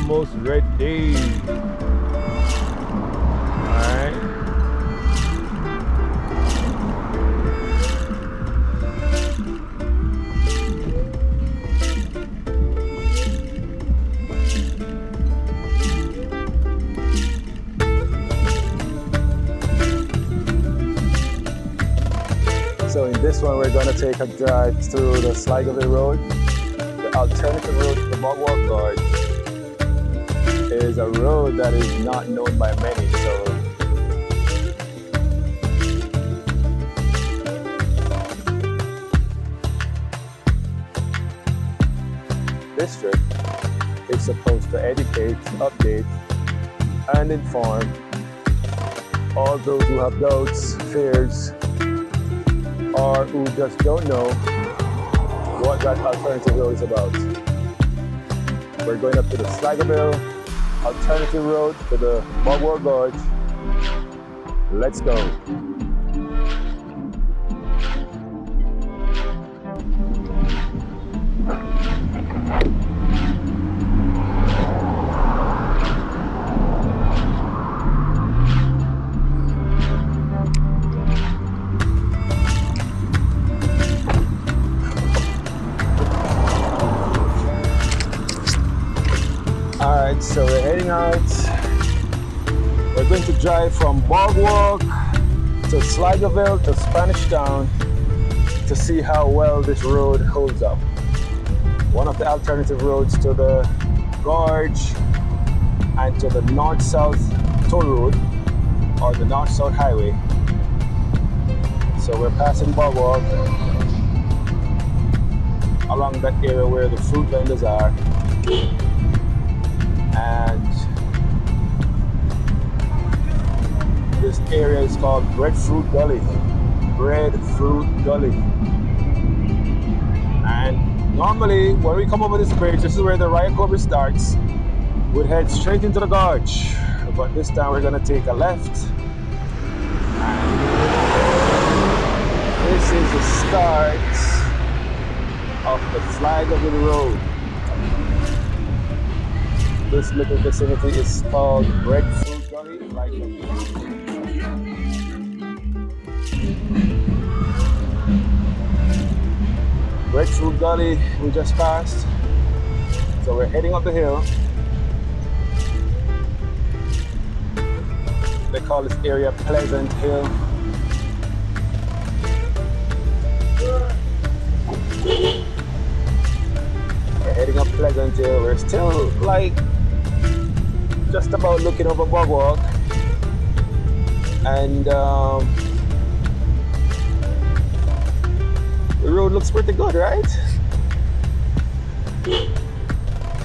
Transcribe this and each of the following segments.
almost ready. Alright. So in this one, we're gonna take a drive through the Sligoville Road. The alternative road to the Bog Walk Gorge is a road that is not known by many. So this trip is supposed to educate, update, and inform all those who have doubts, fears, or who just don't know what that alternative road is about. We're going up to the Sligoville alternative road to the Bog Walk Gorge. Let's go. Alright, so we're heading out. We're going to drive from Bog Walk to Sligoville to Spanish Town to see how well this road holds up. One of the alternative roads to the gorge and to the north-south toll road or the north-south highway. So we're passing Bog Walk along that area where the fruit vendors are. And this area is called Breadfruit Gully. Breadfruit Gully. And normally when we come over this bridge, this is where the Rafael starts. We'd head straight into the gorge. But this time we're gonna take a left. And this is the start of the Sligoville Road. This little vicinity is called Breadfruit Gully. Breadfruit Gully we just passed. So we're heading up the hill. They call this area Pleasant Hill. We're heading up Pleasant Hill. We're still just about looking over Bog Walk, and the road looks pretty good, right?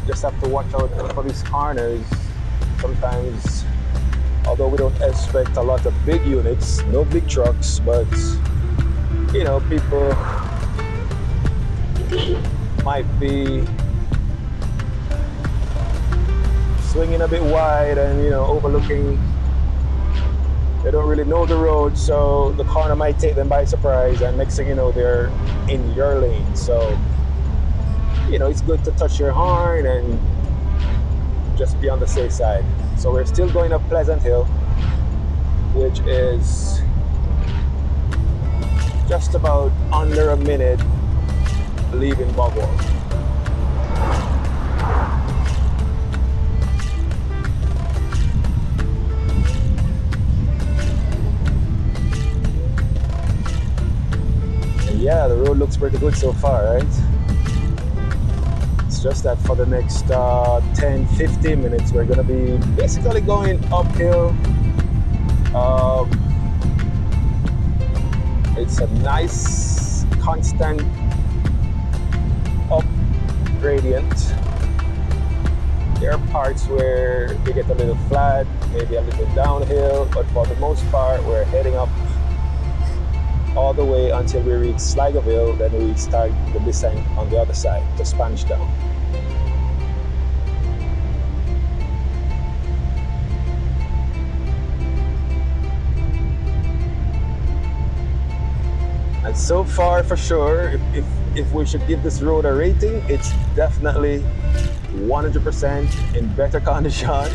Just have to watch out for these corners. Sometimes, although we don't expect a lot of big units, no big trucks, but you know, people might be swinging a bit wide and, you know, overlooking. They don't really know the road, so the corner might take them by surprise, and next thing you know, they're in your lane. So, you know, it's good to touch your horn and just be on the safe side. So we're still going up Pleasant Hill, which is just about under a minute leaving Bog Walk. Yeah, the road looks pretty good so far, right? It's just that for the next 10-15 minutes we're gonna be basically going uphill. It's a nice constant up gradient. There are parts where they get a little flat, maybe a little downhill, but for the most part we're heading up all the way until we reach Sligoville. Then we start the descent on the other side to Spanish Town. And so far, for sure, if we should give this road a rating, it's definitely 100% in better condition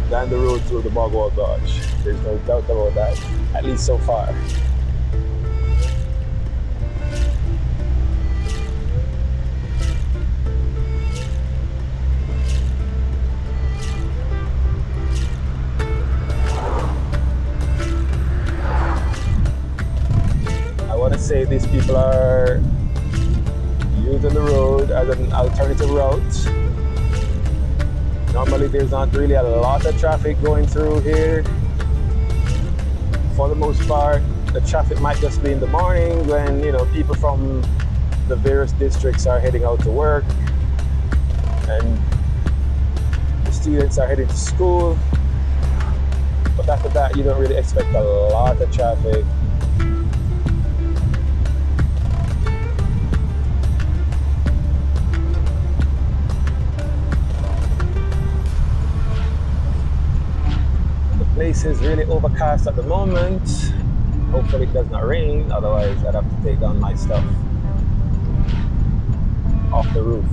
than the road through the Bog Walk Gorge. There's no doubt about that, at least so far. I want to say these people are using the road as an alternative route. Normally there's not really a lot of traffic going through here. For the most part, the traffic might just be in the morning when, you know, people from the various districts are heading out to work and the students are heading to school. But after that, you don't really expect a lot of traffic. The place is really overcast at the moment. Hopefully it does not rain, otherwise I'd have to take down my stuff off the roof.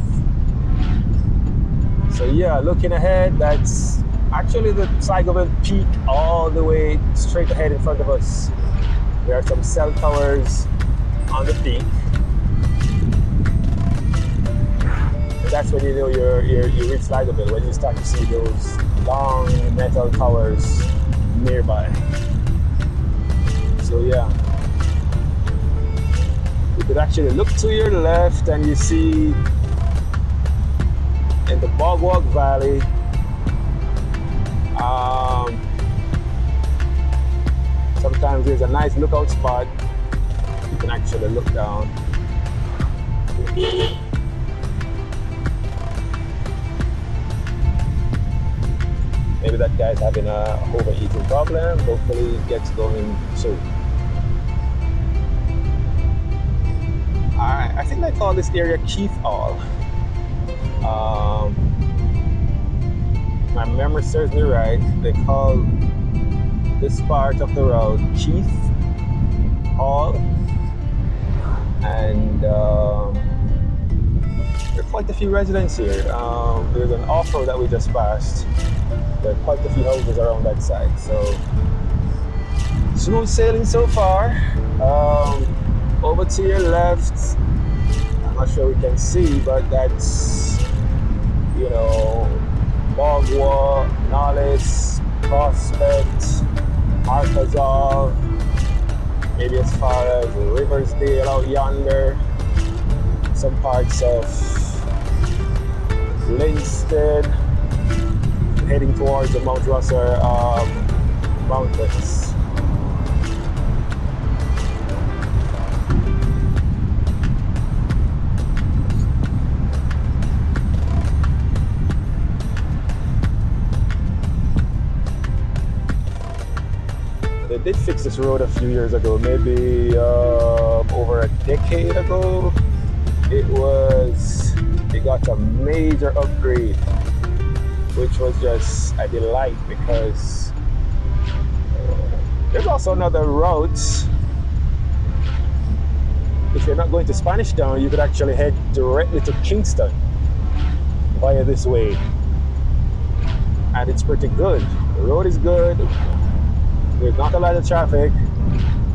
So yeah, looking ahead, that's actually the Sligoville Peak all the way straight ahead in front of us. There are some cell towers on the peak. And that's when you know you reach Sligoville, when you start to see those long metal towers nearby. So yeah, you could actually look to your left and you see in the Bog Walk Valley sometimes there's a nice lookout spot. You can actually look down. Maybe that guy's having a overeating problem. Hopefully it gets going soon. Alright, I think they call this area Keith Hall. My memory serves me right. They call this part of the road Keith Hall. And there are quite a few residents here. There's an off-road that we just passed. There are quite a few houses around that side. So smooth sailing so far. Over to your left, I'm not sure we can see, but that's, you know, Bog Walk, Knowledge, Prospect, Arkansas, maybe as far as Riversdale out yonder, some parts of Linstead, heading towards the Mount Rosser mountains. They did fix this road a few years ago, maybe over a decade ago. It got a major upgrade, which was just a delight because there's also another route. If you're not going to Spanish Town, you could actually head directly to Kingston via this way. And it's pretty good. The road is good. There's not a lot of traffic.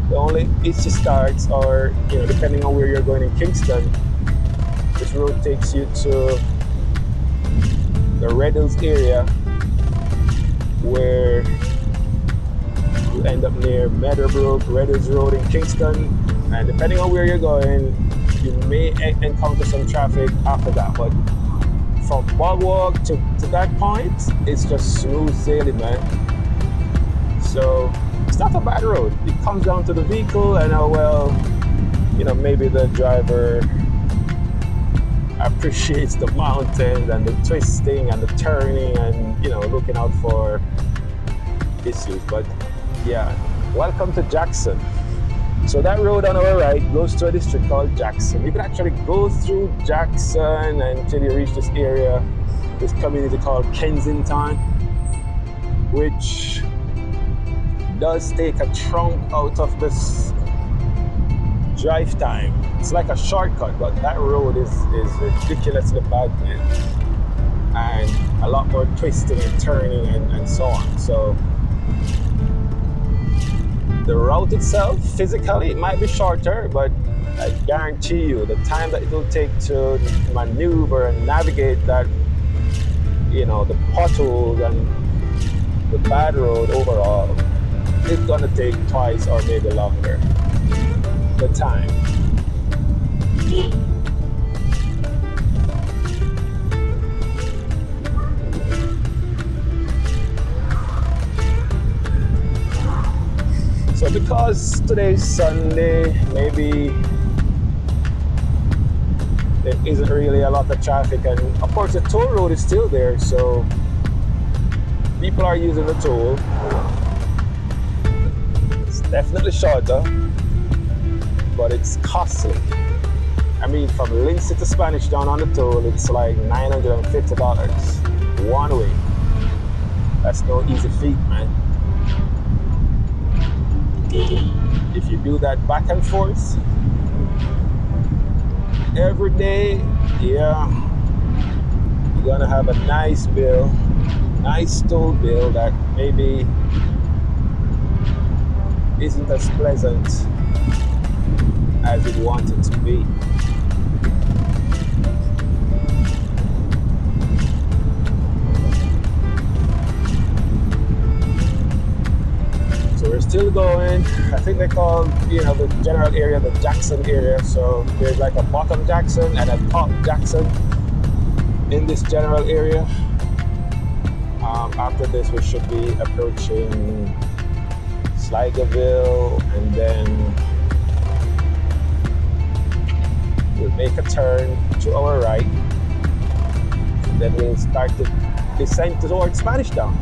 The only issue starts, or you know, depending on where you're going in Kingston, this road takes you to the Red Hills area, where you end up near Meadowbrook, Red Hills Road in Kingston, and depending on where you're going, you may encounter some traffic after that. But from Bog Walk to that point, it's just smooth sailing, man. So it's not a bad road. It comes down to the vehicle and how well, you know, maybe the driver appreciates the mountains and the twisting and the turning and, you know, looking out for issues. But yeah, welcome to Jackson. So that road on our right goes to a district called Jackson. You can actually go through Jackson until you reach this area, this community called Kensington, which does take a chunk out of this drive time. It's like a shortcut, but that road is ridiculously bad, man. and a lot more twisting and turning and so on. So the route itself, physically, it might be shorter, but I guarantee you the time that it will take to maneuver and navigate that, the potholes and the bad road overall, it's gonna take twice or maybe longer. The time. So because today's Sunday, maybe there isn't really a lot of traffic, and of course the toll road is still there, so people are using the toll. It's definitely shorter, but it's costly. I mean, from Lindsay to Spanish Town on the toll, it's like $950 one way. That's no easy feat, man. If you do that back and forth every day, yeah, you're gonna have a nice bill, nice toll bill that maybe isn't as pleasant as it wanted to be. So we're still going. I think they call, the general area the Jackson area. So there's like a bottom Jackson and a top Jackson in this general area. After this, we should be approaching Sligoville, and then we'll make a turn to our right. And then we'll start to descend towards Spanish Town.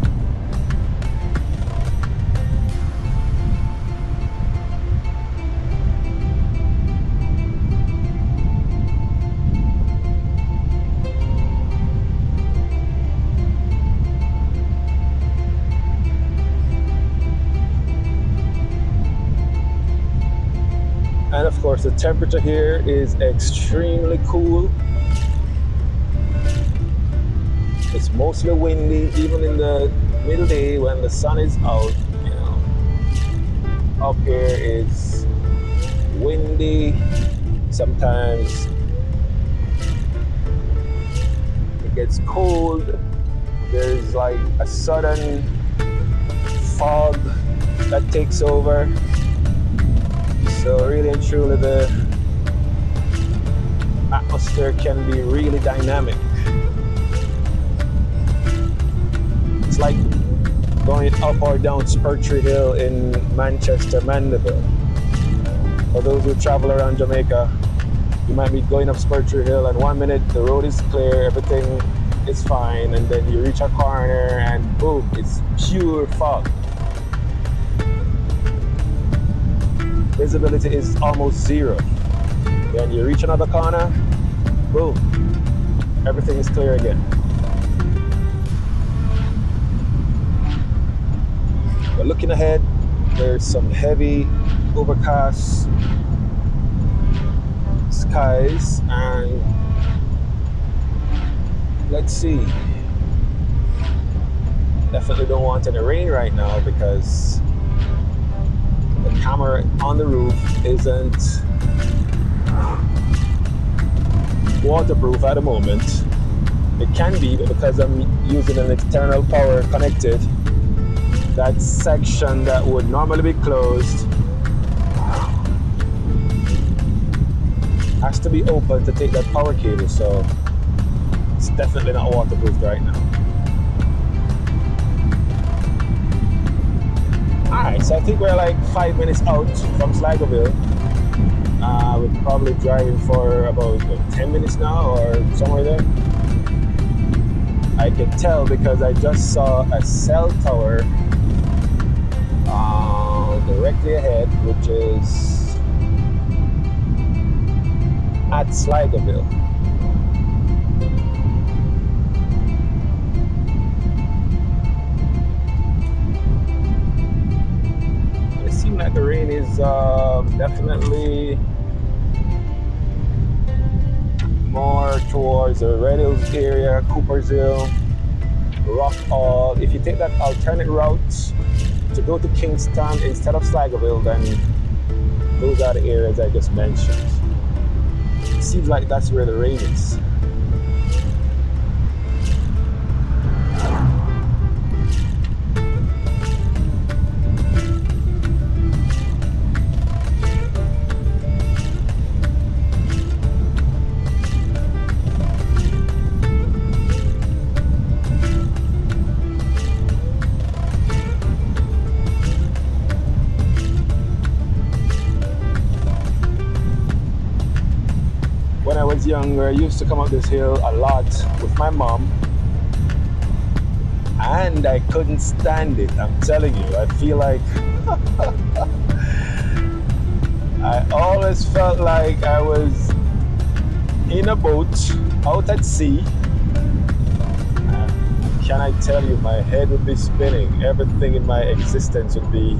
And of course, the temperature here is extremely cool. It's mostly windy, even in the middle day when the sun is out. Up here is windy. Sometimes it gets cold. There's like a sudden fog that takes over. So really and truly, the atmosphere can be really dynamic. It's like going up or down Spurtree Hill in Manchester, Mandeville. For those who travel around Jamaica, you might be going up Spurtree Hill, and 1 minute the road is clear, everything is fine, and then you reach a corner and boom, it's pure fog. Visibility is almost zero. Then you reach another corner, boom, everything is clear again. But looking ahead, there's some heavy overcast skies, and let's see. Definitely don't want any rain right now because the camera on the roof isn't waterproof at the moment. It can be, but because I'm using an external power connected, that section that would normally be closed has to be open to take that power cable, so it's definitely not waterproof right now. Alright, so I think we're like 5 minutes out from Sligoville. We're probably driving for about 10 minutes now or somewhere there. I can tell because I just saw a cell tower directly ahead, which is at Sligoville. That the rain is definitely more towards the Red Hills area, Cooper's Hill, Rock Hall. If you take that alternate route to go to Kingston instead of Sligoville, then those are the areas I just mentioned. It seems like that's where the rain is. When I was younger, I used to come up this hill a lot with my mom, and I couldn't stand it. I'm telling you, I feel like I always felt like I was in a boat out at sea. Can I tell you, my head would be spinning. Everything in my existence would be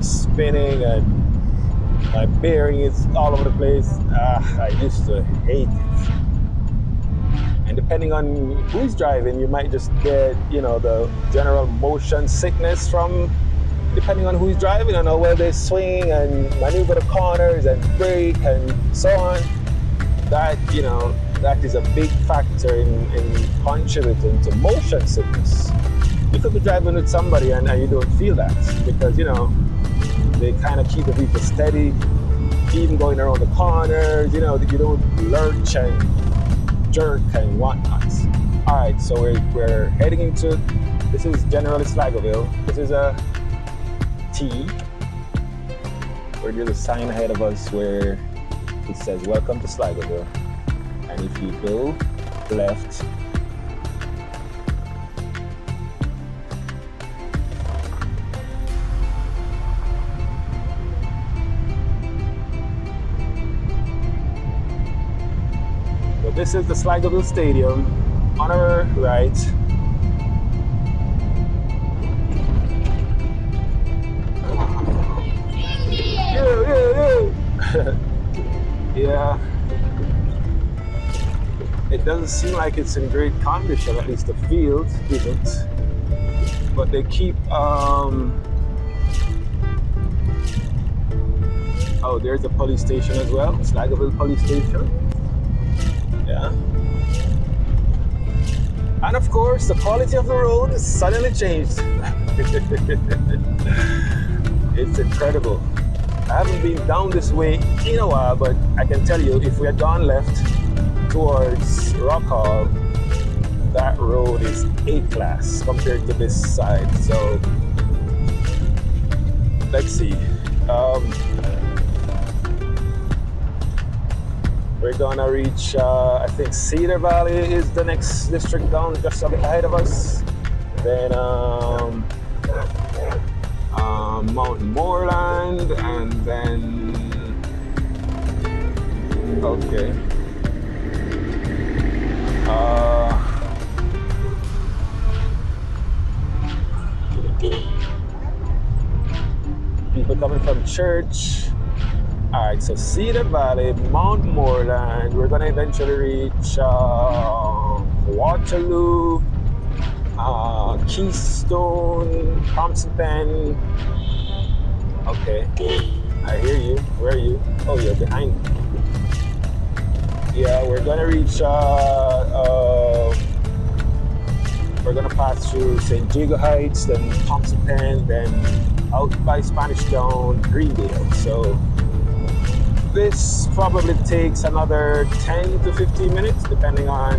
spinning, and my bearing is all over the place. I used to hate it. And depending on who's driving, you might just get, the general motion sickness from depending on who's driving and how well they swing and maneuver the corners and brake and so on. That is a big factor in contributing to motion sickness. You could be driving with somebody and you don't feel that because, they kind of keep the vehicle steady, even going around the corners, you don't lurch and jerk and whatnot. All right, so we're heading into, this is generally Sligoville. This is a T, where there's a sign ahead of us where it says, welcome to Sligoville. And if you go left, this is the Sligoville Stadium on our right. Yeah. It doesn't seem like it's in great condition, at least the field isn't. But they keep, oh, there's a police station as well, Sligoville Police Station. Yeah. And of course, the quality of the road has suddenly changed. It's incredible. I haven't been down this way in a while, but I can tell you, if we had gone left towards Rock Hall, that road is A-class compared to this side. So, let's see. We're gonna reach, I think Cedar Valley is the next district down, just a bit ahead of us. Then Mount Moreland, and then, okay. People coming from church. All right, so Cedar Valley, Mount Moreland. We're gonna eventually reach Waterloo, Keystone, Thompson Pen. Okay, I hear you. Where are you? Oh, you're behind me. Yeah, we're gonna reach. We're gonna pass through St. Jago Heights, then Thompson Pen, then out by Spanish Town, Greendale. So this probably takes another 10 to 15 minutes, depending on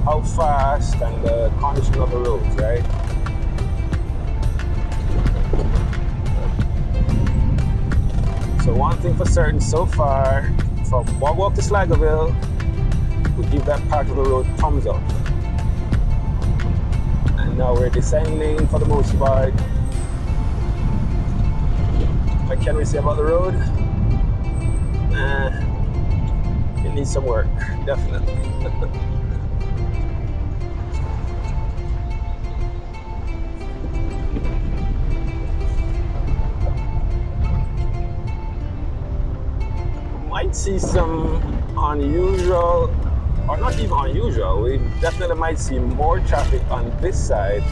how fast and the condition of the roads, right? So one thing for certain so far, from Bog Walk to Sligoville, we give that part of the road thumbs up. And now we're descending for the most part. What can we say about the road? It needs some work, definitely. Might see some unusual, or not even unusual. We definitely might see more traffic on this side,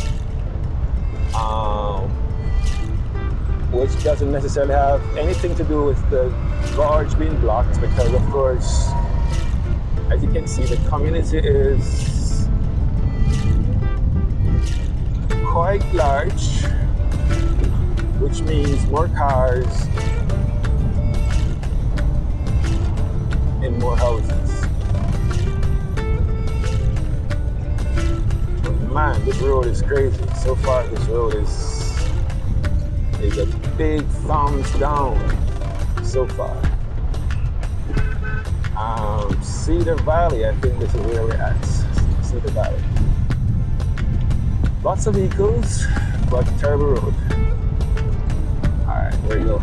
which doesn't necessarily have anything to do with the gorge being blocked, because of course, as you can see, the community is quite large, which means more cars in more houses. But man, this road is crazy. So far, this road is a big thumbs down so far. Cedar Valley, I think this is where we're at. Cedar Valley. Lots of vehicles, but terrible road. Alright, there you go.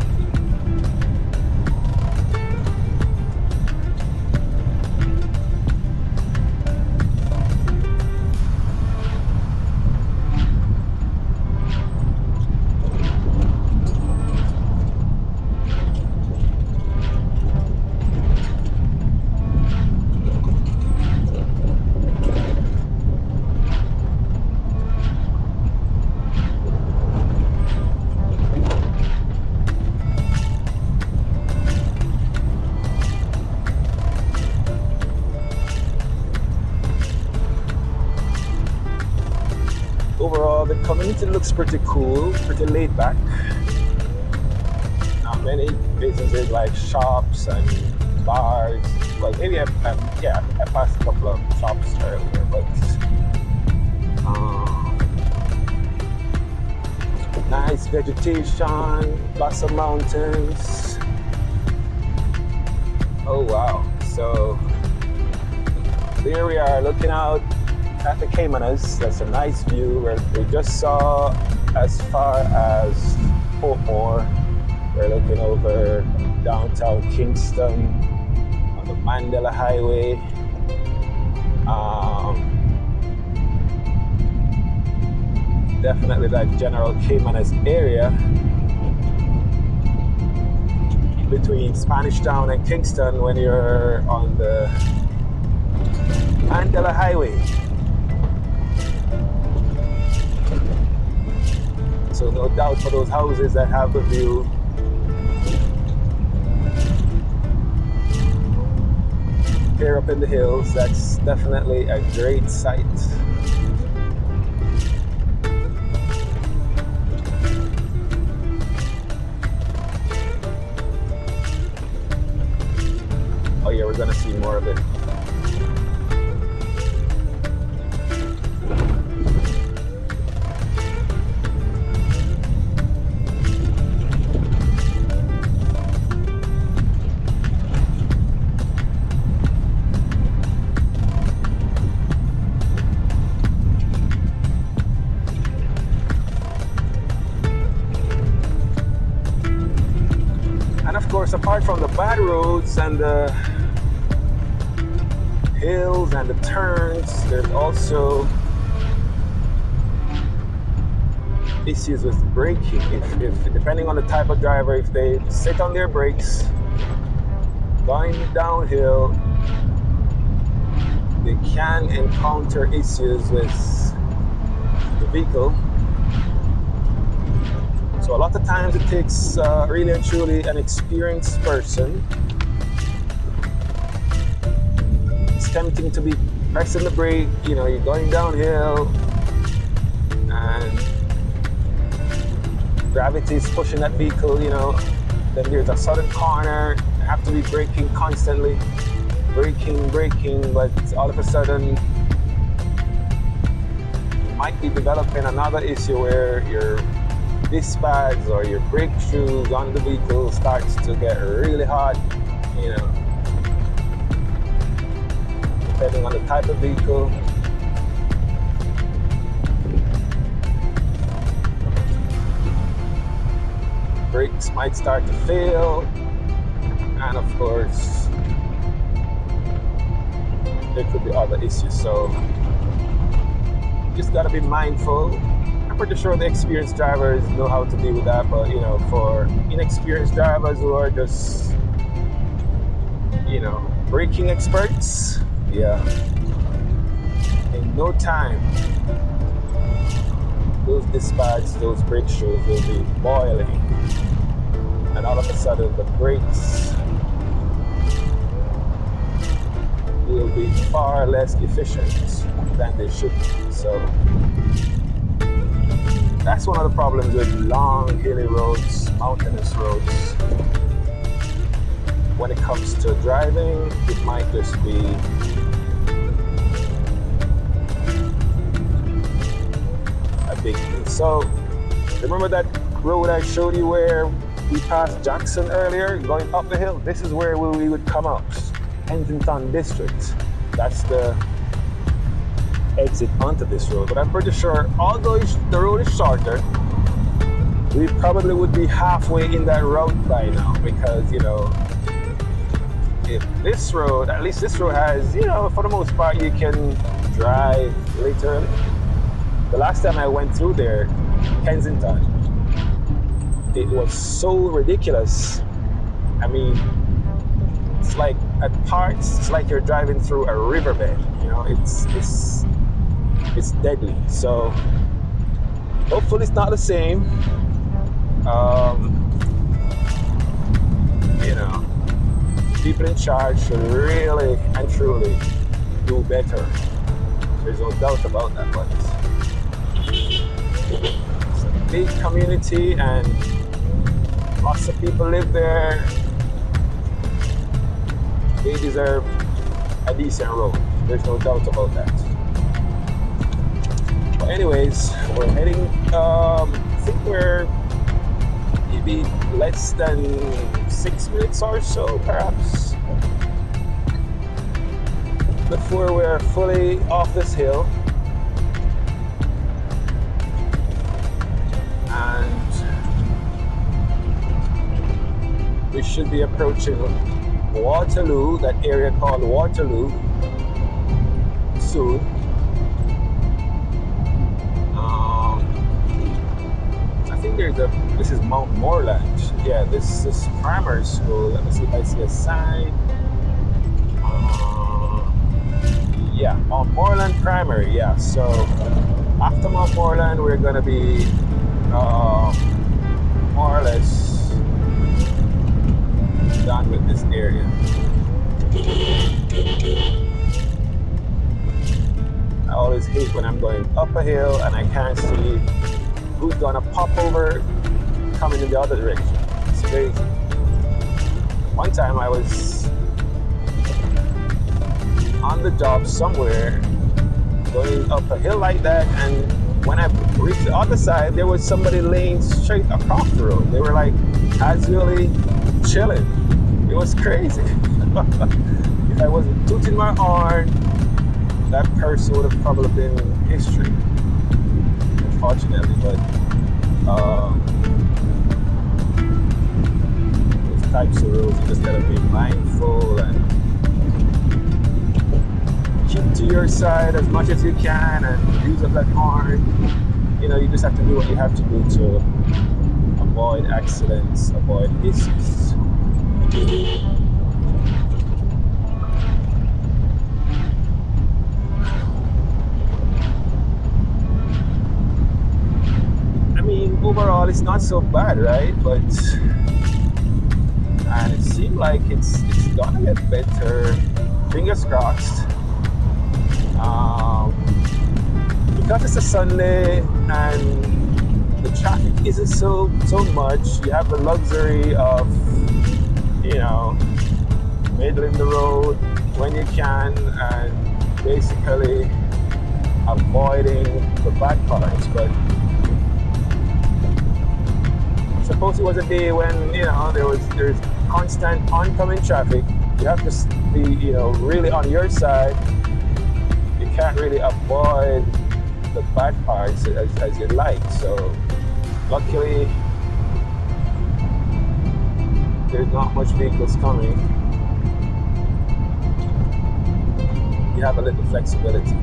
Overall, the community looks pretty cool, pretty laid back. Not many businesses like shops and bars. Well, maybe I passed a couple of shops earlier, but nice vegetation, lots of mountains. Oh wow! So there we are, looking out at the Caymanas. That's a nice view. We just saw as far as Portmore. We're looking over downtown Kingston on the Mandela Highway. Definitely that general Caymanas area between Spanish Town and Kingston when you're on the Mandela Highway. So no doubt for those houses that have the view. Here up in the hills, that's definitely a great sight. Oh yeah, we're gonna see more of it. And of course, apart from the bad roads and the hills and the turns, there's also issues with braking. If depending on the type of driver, if they sit on their brakes going downhill, they can encounter issues with the vehicle. So a lot of times it takes really and truly an experienced person. It's tempting to be pressing the brake, you know, you're going downhill and gravity is pushing that vehicle, you know, then there's a sudden corner, you have to be braking constantly, braking, but all of a sudden you might be developing another issue where your disc pads or your brake shoes on the vehicle starts to get really hot, you know, depending on the type of vehicle. Brakes might start to fail, and of course there could be other issues, so you just got to be mindful. I'm pretty sure the experienced drivers know how to deal with that, but you know, for inexperienced drivers who are just, you know, braking experts, yeah, in no time, those dispatches, those brake shoes will be boiling, and all of a sudden the brakes will be far less efficient than they should be. So that's one of the problems with long, hilly roads, mountainous roads. When it comes to driving, it might just be a big thing. So remember that road I showed you where we passed Jackson earlier, going up the hill? This is where we would come out, Kensington district. That's the exit onto this road. But I'm pretty sure, although the road is shorter, we probably would be halfway in that route by now, because, you know, if this road, at least this road has, you know, for the most part, you can drive literally. The last time I went through there, Kensington, it was so ridiculous. I mean, it's like at parts, it's like you're driving through a riverbed. You know, it's deadly. So hopefully it's not the same. You know, people in charge should really and truly do better. There's no doubt about that. But it's a big community and lots of people live there. They deserve a decent road. There's no doubt about that. But anyways, we're heading, I think we're maybe less than 6 minutes or so, perhaps, before we're fully off this hill. And we should be approaching Waterloo, that area called Waterloo, soon. I think this is Mount Moreland. Yeah, this is primary school. Let me see if I see a sign. Yeah, Mount Moreland Primary. Yeah, so after Mount Moreland, we're gonna be more or less done with this area. I always hate when I'm going up a hill and I can't see who's gonna pop over coming in the other direction. It's crazy. One time I was on the job somewhere going up a hill like that, and when I reached the other side, there was somebody laying straight across the road. They were like casually chilling. It was crazy. If I wasn't tooting my horn, that person would have probably been history, unfortunately. But those types of roads, you just gotta be mindful and keep to your side as much as you can and use up that horn. You know, you just have to do what you have to do to avoid accidents, avoid issues. I mean, overall, it's not so bad, right? But and it seemed like it's gonna get better. Fingers crossed. Because it's a Sunday and the traffic isn't so much, you have the luxury of, you know, middling the road when you can and basically avoiding the bad parts. But suppose it was a day when, you know, there's constant oncoming traffic. You have to be, you know, really on your side. You can't really avoid the bad parts as you'd like. So luckily there's not much vehicles coming. You have a little flexibility.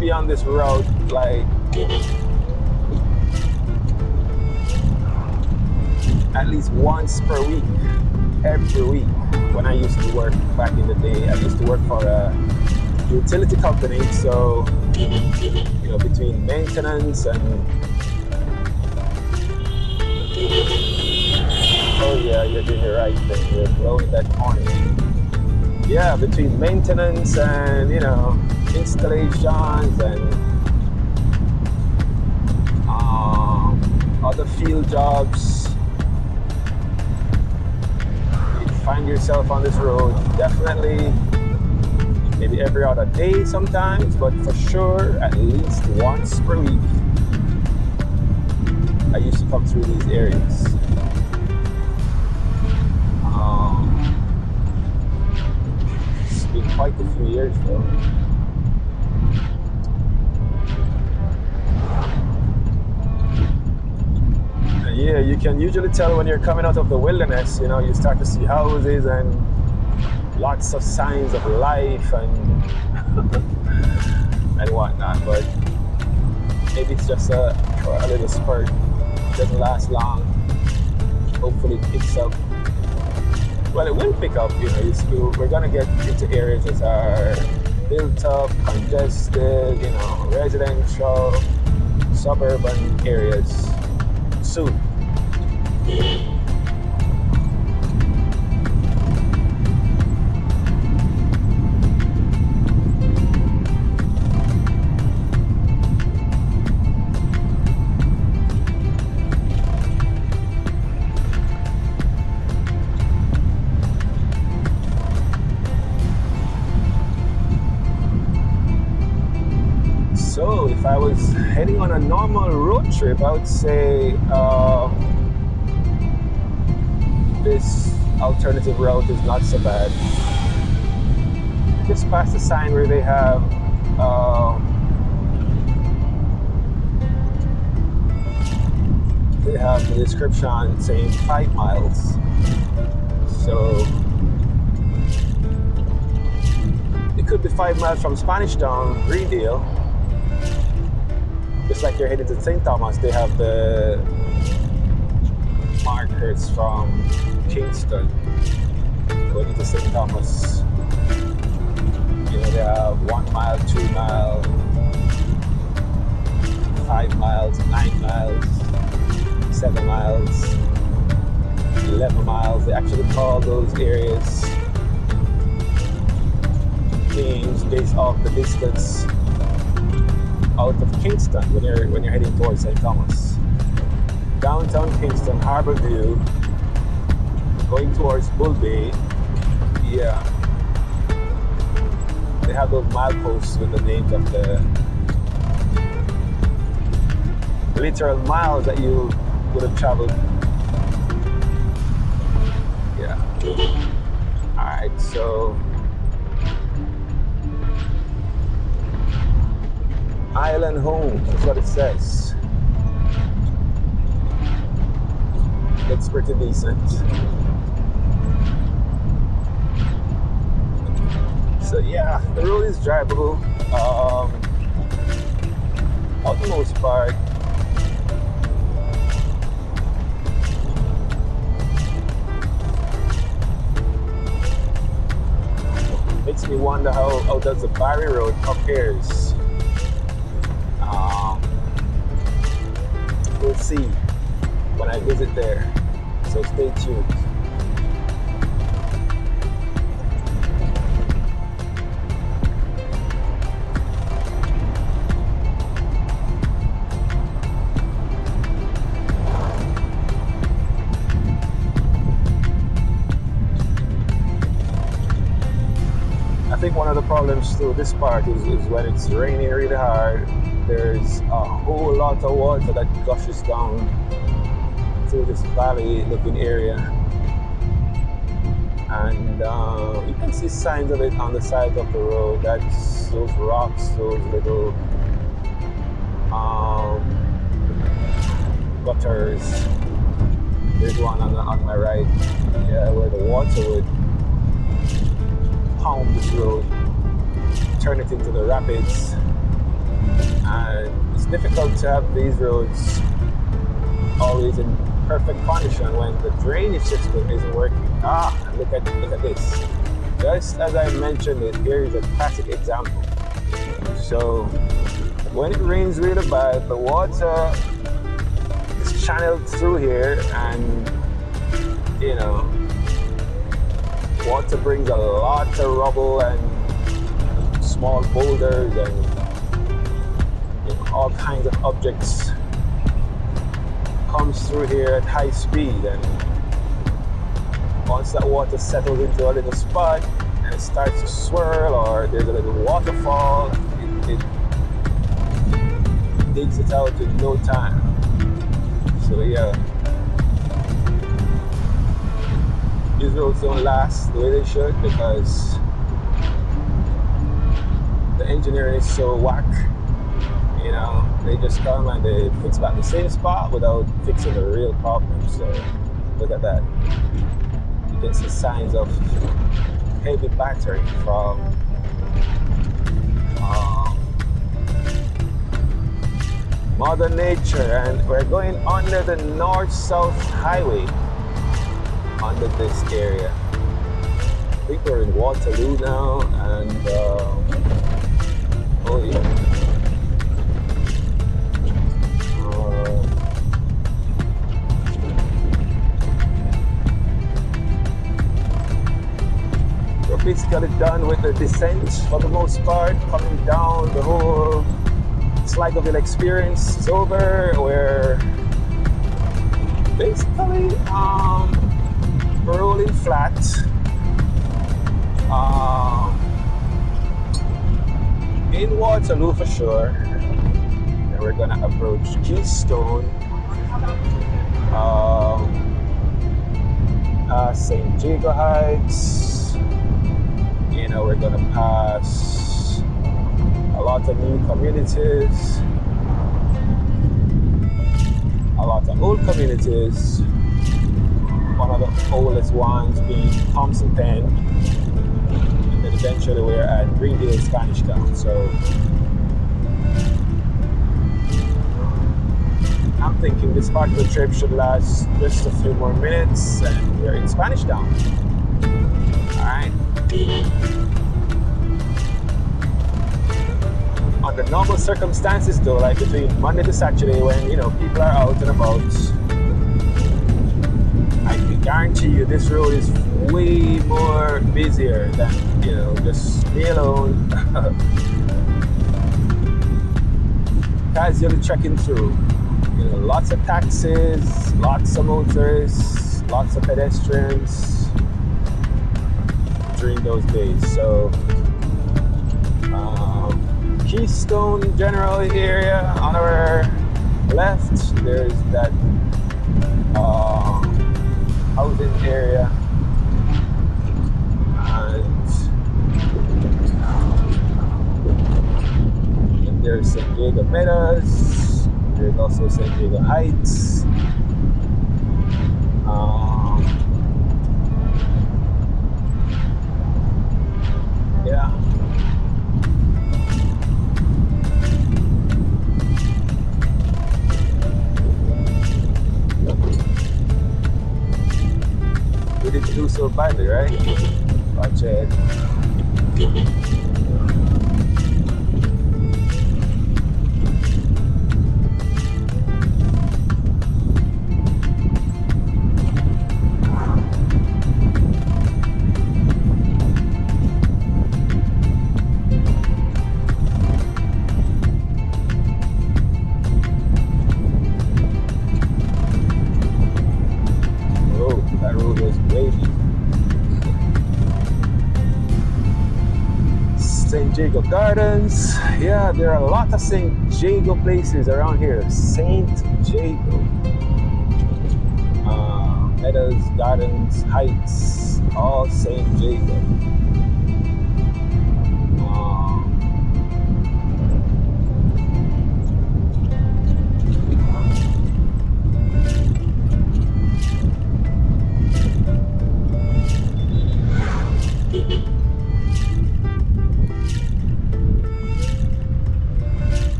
be on this route like at least once per week, every week. When I used to work back in the day, I used to work for a utility company, so between maintenance and oh yeah, you're doing the right thing. You're blowing that horn. Yeah, between maintenance and installations and other field jobs, you find yourself on this road definitely maybe every other day sometimes, but for sure at least once per week. I used to come through these areas. It's been quite a few years though. And yeah, you can usually tell when you're coming out of the wilderness, you start to see houses and lots of signs of life and and whatnot, but maybe it's just for a little spurt. It doesn't last long. Hopefully it picks up. Well, it will pick up, we're gonna get into areas that are built up, congested, residential, suburban areas soon. So if I was heading on a normal road trip, I would say this alternative route is not so bad. Just past the sign where they have the description saying 5 miles. So it could be 5 miles from Spanish Town, Greendale. Just like you're heading to St. Thomas, they have the markers from Kingston going into St. Thomas. They have 1 mile, 2 mile, 5 miles, 9 miles, 7 miles, 11 miles. They actually call those areas names based off the distance out of Kingston when you're heading towards St. Thomas. Downtown Kingston, Harborview, going towards Bull Bay. Yeah, they have those mileposts with the names of the literal miles that you would have traveled. Yeah. All right, so Island Home, that's what it says. Looks pretty decent. So yeah, the road is drivable. For the most part. Makes me wonder how does the Barry Road compares. We'll see when I visit there, so stay tuned. I think one of the problems to this part is when it's raining really hard. There's a whole lot of water that gushes down through this valley-looking area, and you can see signs of it on the side of the road. That's those rocks, those little gutters. There's one on my right, yeah, where the water would pound this road, turn it into the rapids. And it's difficult to have these roads always in perfect condition when the drainage system isn't working. Look at this. Just as I mentioned it, here is a classic example. So when it rains really bad, the water is channeled through here, and you know, water brings a lot of rubble and small boulders and all kinds of objects comes through here at high speed, and once that water settles into a little spot and it starts to swirl, or there's a little waterfall, it digs it out in no time. So yeah, these roads don't last the way they should because the engineering is so whack. You know, they just come and they fix back the same spot without fixing the real problem. So look at that. You can see signs of heavy battering from Mother Nature, and we're going under the north-south highway under this area. I think we're in Waterloo now, and oh yeah. We're basically done with the descent for the most part, coming down. The whole Sligoville experience is over. We're basically rolling flat. In Waterloo for sure. And we're gonna approach Keystone, St. Jago Heights. You know, we're gonna pass a lot of new communities, a lot of old communities. One of the oldest ones being Thompson Pen, and then eventually we're at Greendale, Spanish Town. So I'm thinking this part of the trip should last just a few more minutes, and we're in Spanish Town. All right. Under normal circumstances though, like between Monday to Saturday when, you know, people are out and about, I can guarantee you this road is way more busier than, you know, just me alone casually trekking through. You know, lots of taxis, lots of motorists, lots of pedestrians during those days. So Keystone general area on our left, there's that housing area, and there's St. Jago Meadows. There's also St. Jago Heights. Yeah. We didn't do so badly, right? Watch it. St. Jago Gardens. Yeah, there are a lot of St. Jago places around here. St. Jago. Meadows, Gardens, Heights, all St. Jago.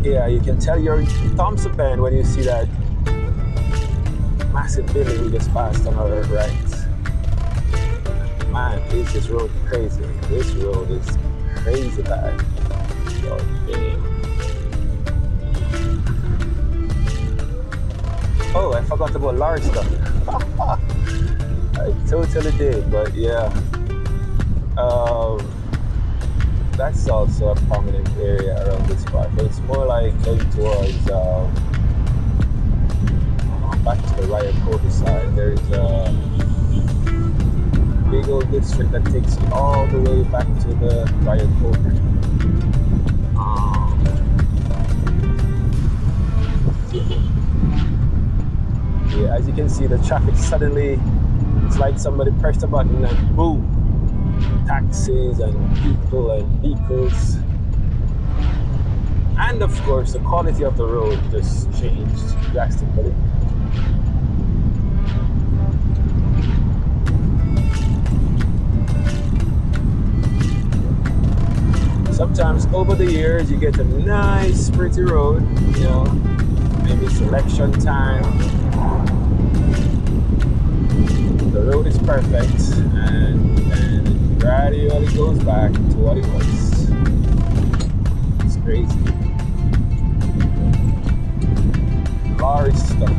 Yeah, you can tell you're in Thompson Pen when you see that massive building we just passed on our right. Man, is this road crazy? This road is crazy bad. God damn. Oh, I forgot about Lauriston. I totally did, but yeah. That's also a prominent area around this part, but it's more like going towards back to the Riot Cody side. There's a big old district that takes you all the way back to the Riot Cody. Yeah, as you can see, the traffic suddenly, it's like somebody pressed a button and boom, taxis and people and vehicles. And of course, the quality of the road just changed drastically. Sometimes over the years, you get a nice, pretty road, you know, maybe it's election time. The road is perfect, and it gradually goes back to what it was. It's crazy. Lauriston.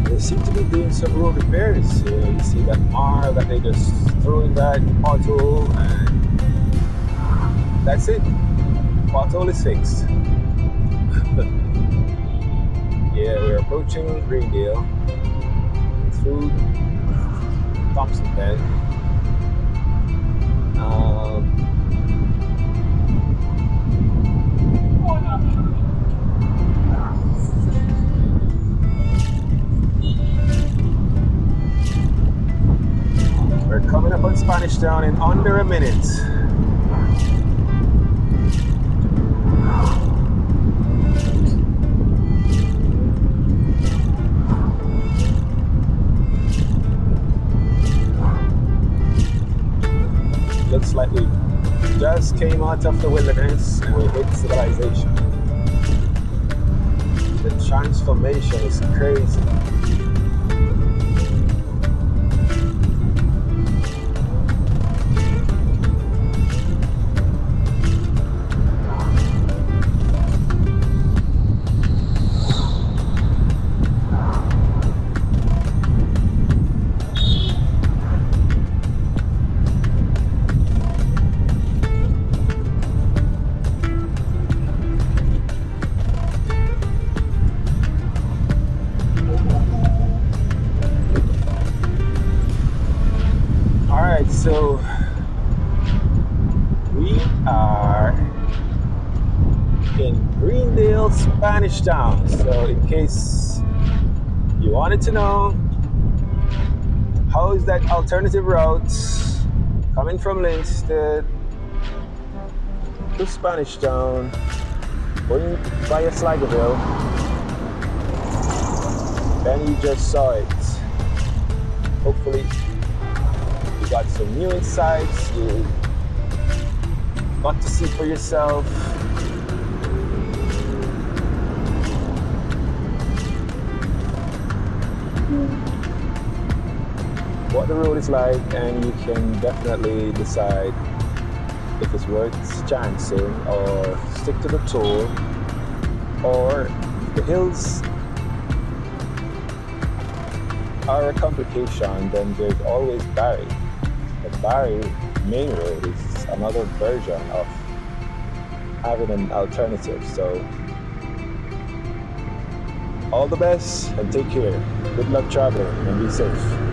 They seem to be doing some road repairs. You see that marl that they just throw in that pothole, and that's it. Pothole is fixed. Yeah, we're approaching Greendale through Thompson Pen. We're coming up on Spanish Town in under a minute. Looks like we just came out of the wilderness and we hit civilization. The transformation is crazy. So we are in Greendale, Spanish Town. So in case you wanted to know, how is that alternative route coming from Linstead to Spanish Town, going via Sligoville, then you just saw it. Hopefully you got some new insights, you got to see for yourself. What the road is like, and you can definitely decide if it's worth chancing or stick to the tour, or the hills are a complication, then there's always Barry. The Barry Main Road is another version of having an alternative. So all the best and take care. Good luck traveling and be safe.